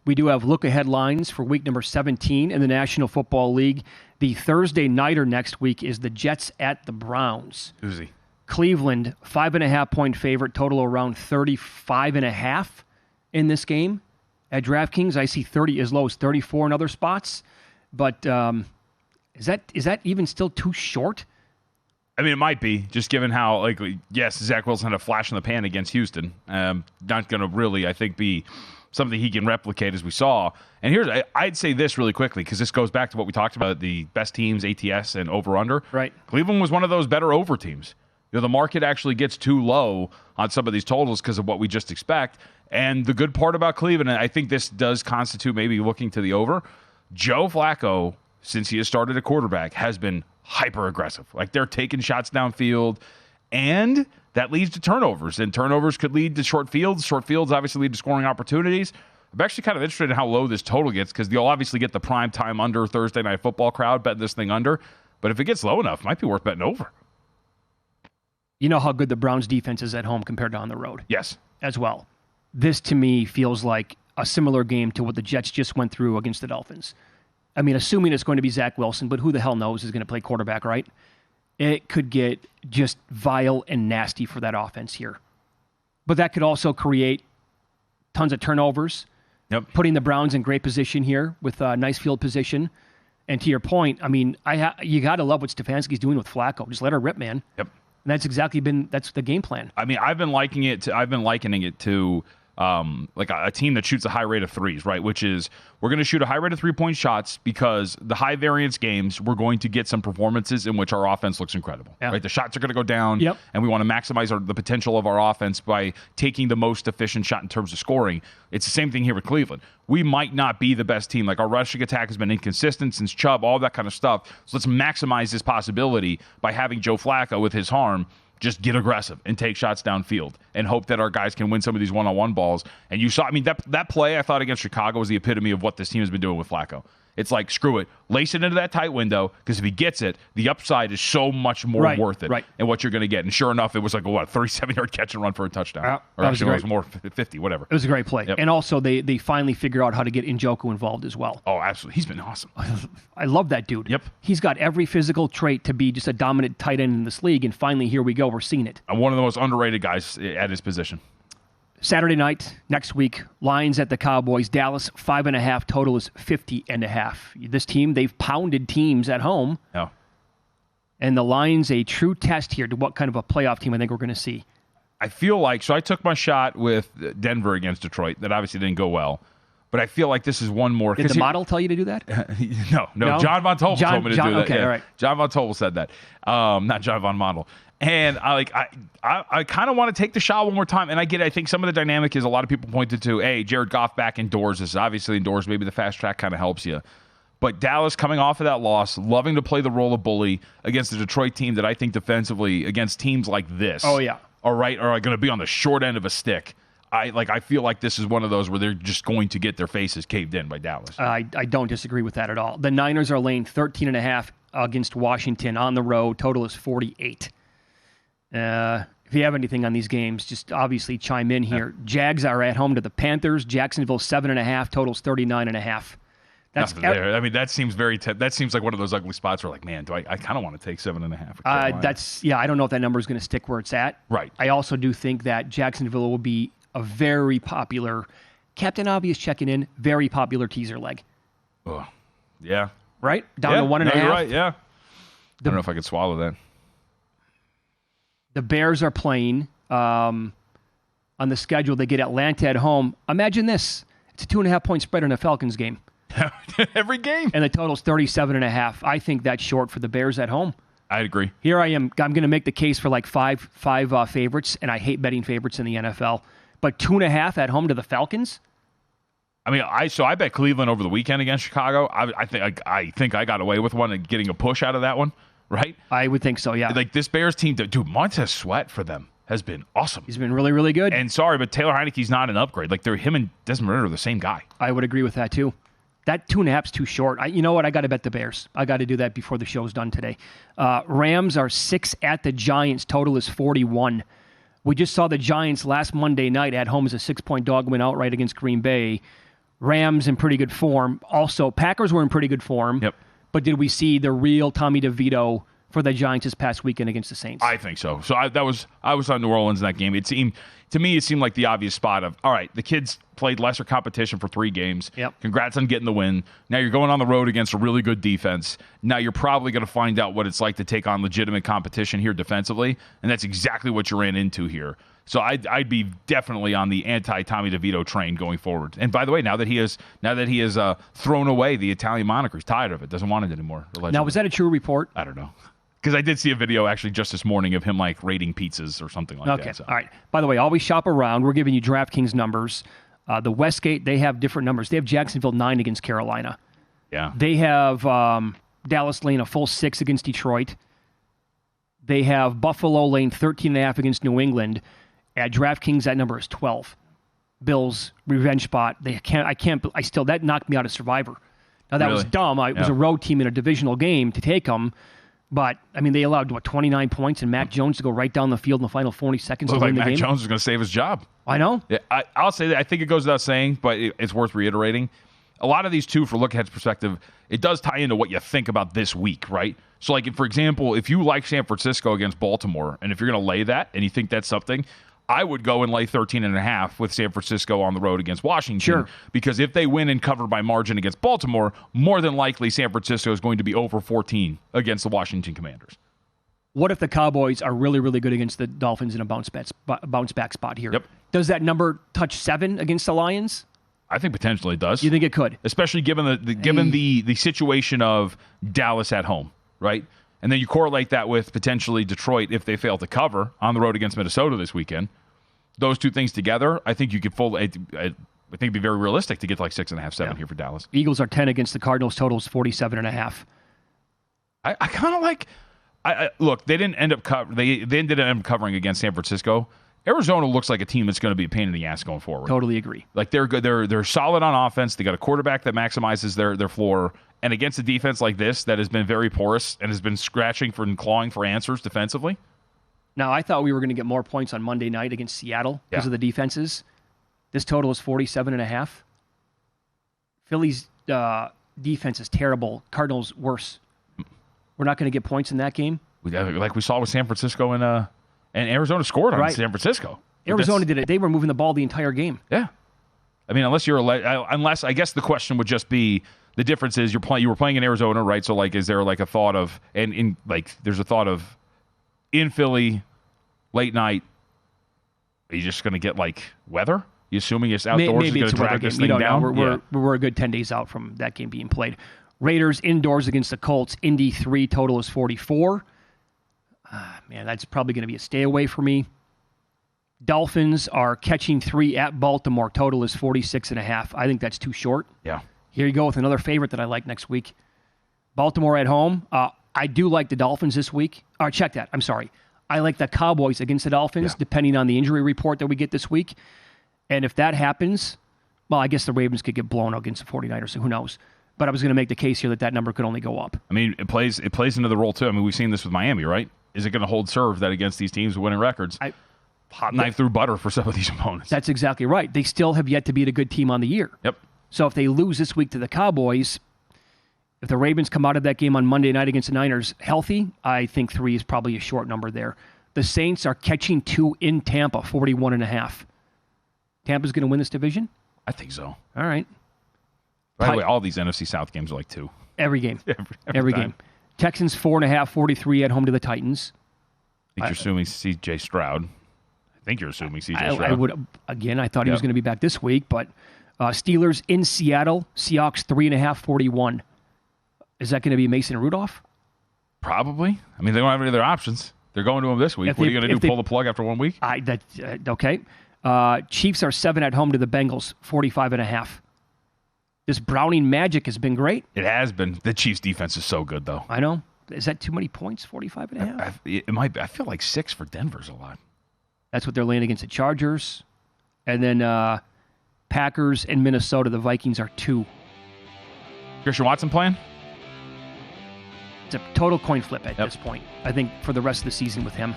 We do have look-ahead lines for week number 17 in the National Football League. The Thursday nighter next week is the Jets at the Browns. Doozy. Cleveland, 5.5-point favorite, total around 35.5 in this game. At DraftKings, I see 30 as low as 34 in other spots. But is that even still too short? I mean, it might be, just given how, yes, Zach Wilson had a flash in the pan against Houston. Not going to really, I think, be something he can replicate as we saw. And I'd say this really quickly, because this goes back to what we talked about, the best teams, ATS and over-under. Right. Cleveland was one of those better over teams. The market actually gets too low on some of these totals because of what we just expect. And the good part about Cleveland, and I think this does constitute maybe looking to the over, Joe Flacco, since he has started at quarterback, has been hyper-aggressive. They're taking shots downfield, and that leads to turnovers. And turnovers could lead to short fields. Short fields obviously lead to scoring opportunities. I'm actually kind of interested in how low this total gets, because you'll obviously get the prime time under Thursday Night Football crowd betting this thing under. But if it gets low enough, it might be worth betting over. You know how good the Browns defense is at home compared to on the road? Yes. As well. This, to me, feels like a similar game to what the Jets just went through against the Dolphins. I mean, assuming it's going to be Zach Wilson, but who the hell knows is going to play quarterback, right? It could get just vile and nasty for that offense here. But that could also create tons of turnovers, putting the Browns in great position here with a nice field position. And to your point, I mean, you got to love what Stefanski's doing with Flacco. Just let her rip, man. Yep. And that's the game plan. I mean, I've been likening it to a team that shoots a high rate of threes, right? Which is, we're going to shoot a high rate of 3-point shots because the high variance games, we're going to get some performances in which our offense looks incredible, right? The shots are going to go down, and we want to maximize the potential of our offense by taking the most efficient shot in terms of scoring. It's the same thing here with Cleveland. We might not be the best team. Our rushing attack has been inconsistent since Chubb, all that kind of stuff. So let's maximize this possibility by having Joe Flacco with his arm just get aggressive and take shots downfield and hope that our guys can win some of these one-on-one balls. And you saw, I mean, that play I thought against Chicago was the epitome of what this team has been doing with Flacco. It's like, screw it. Lace it into that tight window, because if he gets it, the upside is so much more worth it and what you're going to get. And sure enough, it was like a 37-yard catch and run for a touchdown. Or actually, it was more 50, whatever. It was a great play. And also, they finally figured out how to get Njoku involved as well. Oh, absolutely. He's been awesome. I love that dude. Yep. He's got every physical trait to be just a dominant tight end in this league, and finally, here we go. We're seeing it. I'm one of the most underrated guys at his position. Saturday night, next week, Lions at the Cowboys. Dallas, 5.5. Total is 50.5. This team, they've pounded teams at home. Yeah. And the Lions, a true test here to what kind of a playoff team I think we're going to see. I feel like, so I took my shot with Denver against Detroit. That obviously didn't go well. But I feel like this is one more. Did the model tell you to do that? No. John Von Tobel told me to do that. Okay, all right. John Von Tobel said that. Not John Von Model. And I kind of want to take the shot one more time. And I think some of the dynamic is a lot of people pointed to, hey, Jared Goff back indoors. This is obviously indoors. Maybe the fast track kind of helps you. But Dallas coming off of that loss, loving to play the role of bully against the Detroit team that I think defensively against teams like this are going to be on the short end of a stick. I feel like this is one of those where they're just going to get their faces caved in by Dallas. I don't disagree with that at all. The Niners are laying 13.5 against Washington on the road. Total is 48. If you have anything on these games, just obviously chime in here. Jags are at home to the Panthers. Jacksonville 7.5. Totals 39.5. That's there. I mean, that seems that seems like one of those ugly spots where, like, man, I kind of want to take 7.5. I don't know if that number is going to stick where it's at. Right. I also do think that Jacksonville will be a very popular, Captain Obvious checking in, very popular teaser leg. Oh, yeah. Right? Down to 1.5. You're right, yeah. I don't know if I could swallow that. The Bears are playing on the schedule. They get Atlanta at home. Imagine this. It's a 2.5-point spread in a Falcons game. Every game. And the total's 37.5. I think that's short for the Bears at home. I'd agree. Here I am. I'm going to make the case for like five favorites, and I hate betting favorites in the NFL. But 2.5 at home to the Falcons? I mean, I bet Cleveland over the weekend against Chicago. I think I got away with one and getting a push out of that one, right? I would think so, yeah. Like this Bears team, dude, Montez Sweat for them has been awesome. He's been really, really good. And sorry, but Taylor Heineke's not an upgrade. Like him and Desmond Ridder are the same guy. I would agree with that too. That 2.5's too short. You know what? I got to bet the Bears. I got to do that before the show's done today. Rams are 6 at the Giants. Total is 41. We just saw the Giants last Monday night at home as a 6-point dog win outright against Green Bay. Rams in pretty good form. Also, Packers were in pretty good form. Yep. But did we see the real Tommy DeVito for the Giants this past weekend against the Saints? I think so. So I was on New Orleans in that game. To me, it seemed like the obvious spot of, all right, the kids played lesser competition for 3 games. Yep. Congrats on getting the win. Now you're going on the road against a really good defense. Now you're probably going to find out what it's like to take on legitimate competition here defensively, and that's exactly what you ran into here. So I'd be definitely on the anti-Tommy DeVito train going forward. And by the way, now that he has thrown away the Italian moniker, he's tired of it, doesn't want it anymore. Allegedly. Now, was that a true report? I don't know. Because I did see a video actually just this morning of him like rating pizzas or something like that. Okay, so. All right. By the way, always shop around. We're giving you DraftKings numbers. The Westgate, they have different numbers. They have Jacksonville 9 against Carolina. Yeah. They have Dallas laying a full 6 against Detroit. They have Buffalo laying 13.5 against New England. At DraftKings, that number is 12. Bills revenge spot. That knocked me out of Survivor. Now that was dumb. It was a road team in a divisional game to take them. But, I mean, they allowed, 29 points and Mac Jones to go right down the field in the final 40 seconds to win the game. Mac Jones is going to save his job. I know. Yeah, I'll say that. I think it goes without saying, but it's worth reiterating. A lot of these, too, for look-ahead's perspective, it does tie into what you think about this week, right? So, like, for example, if you like San Francisco against Baltimore, and if you're going to lay that and you think that's something, I would go and lay 13.5 with San Francisco on the road against Washington. Sure. Because if they win and cover by margin against Baltimore, more than likely San Francisco is going to be over 14 against the Washington Commanders. What if the Cowboys are really, really good against the Dolphins in a bounce back spot here? Yep. Does that number touch 7 against the Lions? I think potentially it does. You think it could? Especially given the situation of Dallas at home, right? And then you correlate that with potentially Detroit if they fail to cover on the road against Minnesota this weekend. Those two things together, I think you could I think it'd be very realistic to get to like 6.5, 7 here for Dallas. Eagles are 10 against the Cardinals. Totals 47.5. I kind of like. Look, they didn't end up they ended up covering against San Francisco. Arizona looks like a team that's going to be a pain in the ass going forward. Totally agree. Like they're good. They're solid on offense. They got a quarterback that maximizes their floor. And against a defense like this that has been very porous and has been scratching and clawing for answers defensively. Now, I thought we were going to get more points on Monday night against Seattle because of the defenses. This total is 47.5. Philly's defense is terrible. Cardinals worse. We're not going to get points in that game. Like we saw with San Francisco and Arizona scored on San Francisco. Arizona did it. They were moving the ball the entire game. Yeah. I mean, unless I guess the question would just be the difference is you were playing in Arizona, right? So like, is there like a thought of there's a thought of in Philly late night? Are you just going to get like weather? You assuming it's outdoors is going to drag this thing down? We're a good 10 days out from that game being played. Raiders indoors against the Colts. Indy 3, total is 44. Man, that's probably going to be a stay away for me. Dolphins are catching 3 at Baltimore. Total is 46.5. I think that's too short. Yeah. Here you go with another favorite that I like next week. Baltimore at home. I do like the Dolphins this week. Check that. I'm sorry. I like the Cowboys against the Dolphins, depending on the injury report that we get this week. And if that happens, well, I guess the Ravens could get blown out against the 49ers, so who knows. But I was going to make the case here that number could only go up. I mean, it plays into the role, too. I mean, we've seen this with Miami, right? Is it going to hold serve that against these teams with winning records? Hot knife through butter for some of these opponents. That's exactly right. They still have yet to beat a good team on the year. Yep. So if they lose this week to the Cowboys, if the Ravens come out of that game on Monday night against the Niners healthy, I think 3 is probably a short number there. The Saints are catching 2 in Tampa, 41.5. Tampa's going to win this division? I think so. All right. By the way, all these NFC South games are like 2. Every game. Every game. Texans 4.5, 43 at home to the Titans. I think you're assuming C.J. Stroud. I think you're assuming C.J. Stroud. I would, again, I thought he was going to be back this week, but Steelers in Seattle, Seahawks 3.5, 41. Is that going to be Mason Rudolph? Probably. I mean, they don't have any other options. They're going to him this week. What are you going to do, pull the plug after 1 week? Okay. Chiefs are 7 at home to the Bengals, 45.5. This Browning magic has been great. It has been. The Chiefs' defense is so good, though. I know. Is that too many points, 45.5? It might be. I feel like 6 for Denver's a lot. That's what they're laying against the Chargers. And then Packers and Minnesota, the Vikings are 2. Christian Watson playing? It's a total coin flip at this point, I think, for the rest of the season with him.